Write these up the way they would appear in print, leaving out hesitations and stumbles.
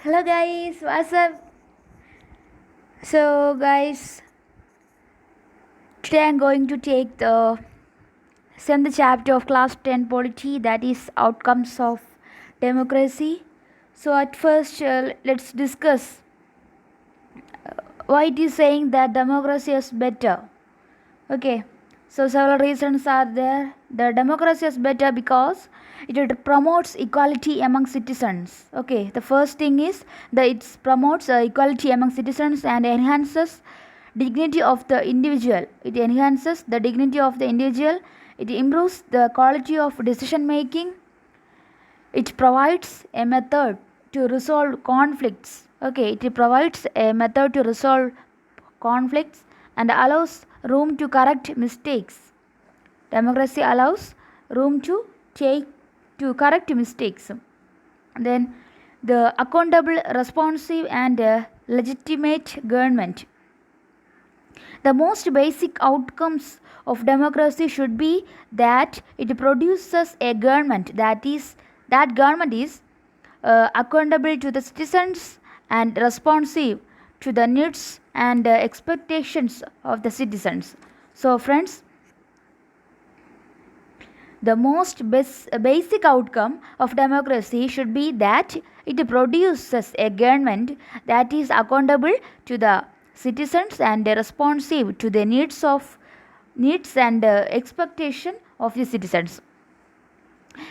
Hello guys, what's up? So guys, today I'm going to take the seventh chapter of class 10 polity, that is outcomes of democracy. So at first let's discuss why it is saying that democracy is better. Okay, so several reasons are there. The democracy is better because it promotes equality among citizens. Okay, the first thing is that it promotes equality among citizens and enhances dignity of the individual. It enhances the dignity of the individual. It improves the quality of decision making. It provides a method to resolve conflicts. Okay, it provides a method to resolve conflicts and allows room to correct mistakes. Democracy allows room to correct mistakes. Then the accountable, responsive, and legitimate government. The most basic outcomes of democracy should be that it produces a government that government is accountable to the citizens and responsive to the needs and expectations of the citizens. So friends, the most basic outcome of democracy should be that it produces a government that is accountable to the citizens and responsive to the needs and expectation of the citizens.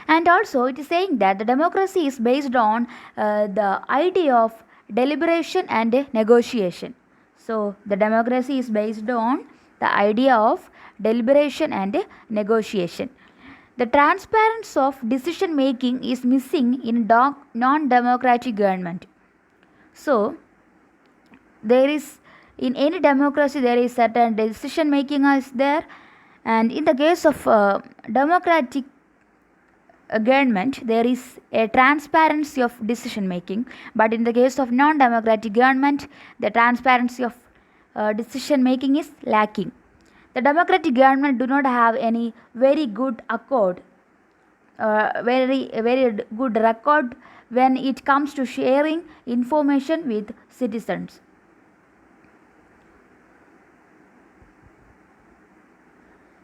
And also it is saying that the democracy is based on the idea of deliberation and negotiation. So the democracy is based on the idea of deliberation and negotiation. The transparency of decision making is missing in non democratic government. So there is, in any democracy there is certain decision making is there, and in the case of democratic government there is a transparency of decision making, but in the case of non democratic government the transparency of decision making is lacking. The democratic government do not have any very good accord, very good record when it comes to sharing information with citizens.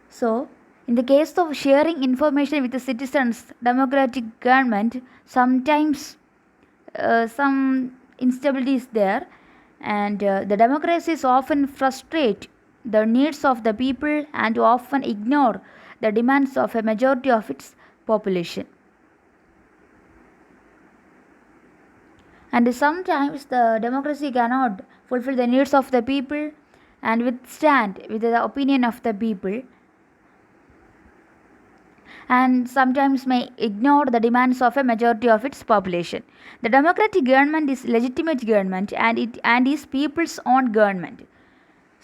So in the case of sharing information with the citizens, democratic government sometimes some instability is there, and the democracies often frustrate the needs of the people and often ignore the demands of a majority of its population. And sometimes the democracy cannot fulfill the needs of the people and withstand with the opinion of the people, and sometimes may ignore the demands of a majority of its population. The democratic government is legitimate government and is people's own government.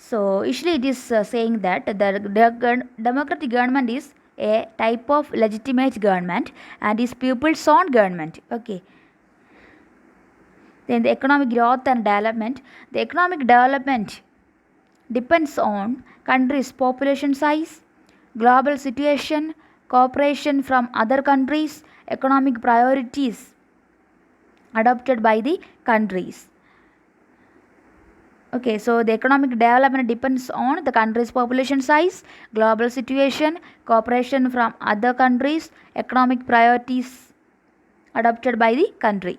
So usually it is saying that the democratic government is a type of legitimate government and is people's own government. Okay. Then the economic growth and development. The economic development depends on country's population size, global situation, cooperation from other countries, economic priorities adopted by the countries. Okay, so the economic development depends on the country's population size, global situation, cooperation from other countries, economic priorities adopted by the country.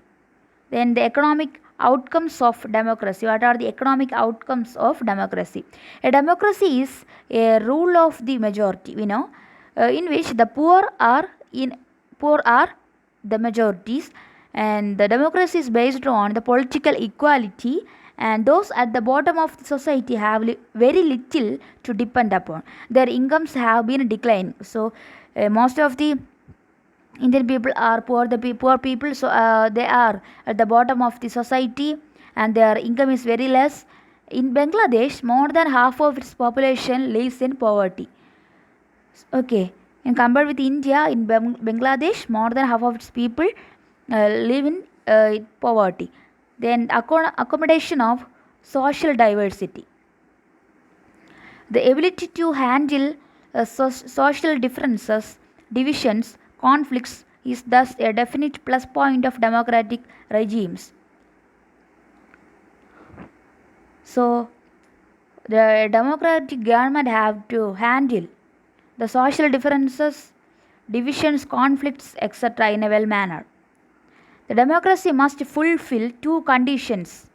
Then the economic outcomes of democracy. What are the economic outcomes of democracy? A democracy is a rule of the majority, in which the poor are the majorities, and the democracy is based on the political equality, and those at the bottom of the society have very little to depend upon. Their incomes have been declining. So most of the Indian people are poor people, so they are at the bottom of the society and their income is very less. In Bangladesh, more than half of its population lives in poverty. Okay, and compared with India, in Bangladesh, more than half of its people live in poverty. Then accommodation of social diversity. The ability to handle social differences, divisions, conflicts is thus a definite plus point of democratic regimes. So the democratic government have to handle the social differences, divisions, conflicts, etc. in a well manner. The democracy must fulfill two conditions.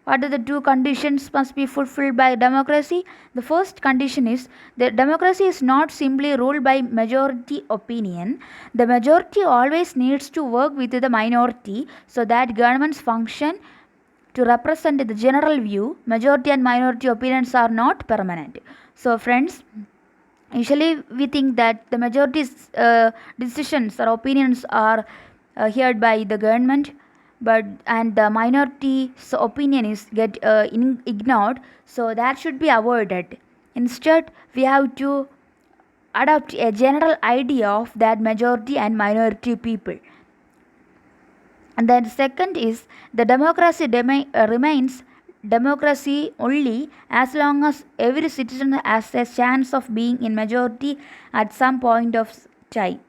What are the two conditions must be fulfilled by democracy? The first condition is that democracy is not simply ruled by majority opinion. The majority always needs to work with the minority so that governments function to represent the general view. Majority and minority opinions are not permanent. So friends, usually we think that the majority's decisions or opinions are heard by the government, but and the minority's opinion is get ignored, so that should be avoided. Instead we have to adopt a general idea of that majority and minority people. And then second is the democracy remains democracy only as long as every citizen has a chance of being in majority at some point of time.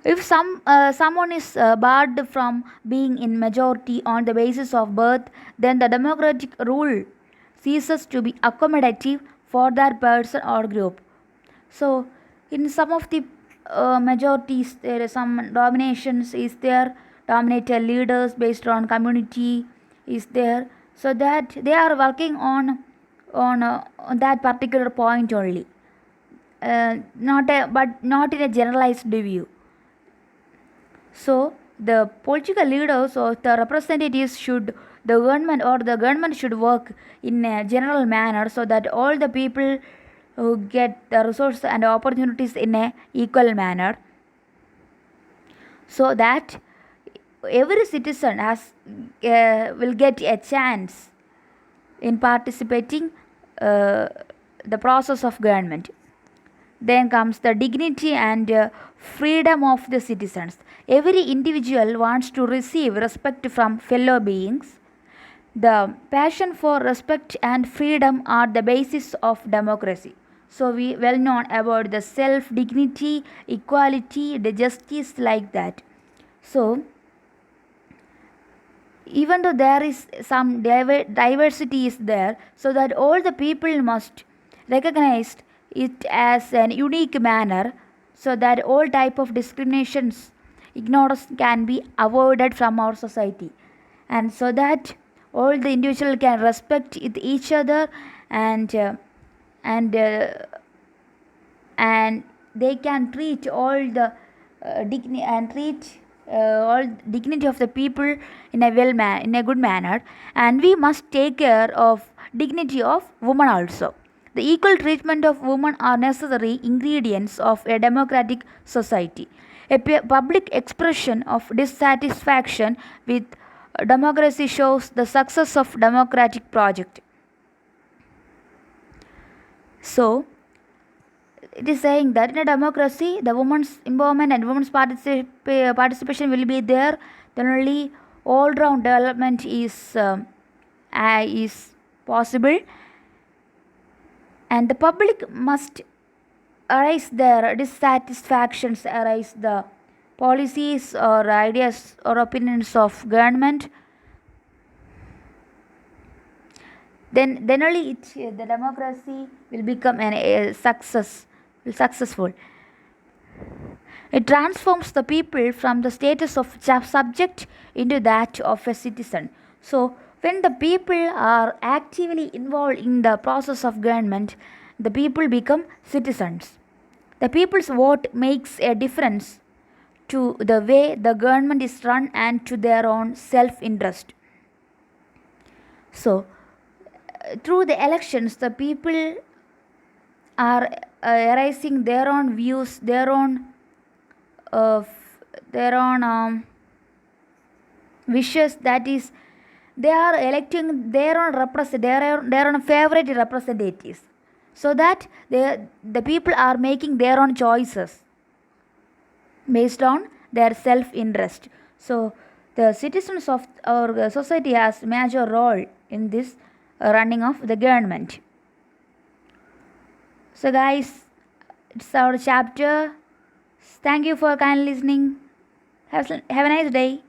If someone is barred from being in majority on the basis of birth, then the democratic rule ceases to be accommodative for that person or group. So, in some of the majorities, there is some dominations is there, dominated leaders based on community is there, so that they are working on that particular point only, but not in a generalized view. So the political leaders or the representatives the government should work in a general manner so that all the people who get the resources and opportunities in a equal manner, so that every citizen will get a chance in participating the process of government. Then comes the dignity and freedom of the citizens. Every individual wants to receive respect from fellow beings. The passion for respect and freedom are the basis of democracy. So we well known about the self dignity, equality, the justice like that. So even though there is some diversity is there, so that all the people must recognize it as an unique manner, so that all type of discriminations, ignorance can be avoided from our society, and so that all the individual can respect each other, and and uh, and they can treat all the dignity and treat all dignity of the people in a in a good manner. And we must take care of dignity of women also. The equal treatment of women are necessary ingredients of a democratic society. A public expression of dissatisfaction with democracy shows the success of democratic project. So it is saying that in a democracy, the women's empowerment and women's participation will be there. Then only all-round development is possible, and the public must arise their dissatisfactions, arise the policies or ideas or opinions of government. Then only the democracy will become a successful. It transforms the people from the status of subject into that of a citizen. So when the people are actively involved in the process of government, the people become citizens. The people's vote makes a difference to the way the government is run and to their own self-interest. So through the elections, the people are raising their own views, their own wishes. That is, they are electing their own their own favorite representatives, so that the people are making their own choices based on their self-interest. So the citizens of our society has major role in this running of the government. So guys, it's our chapter. Thank you for kindly listening. Have a nice day.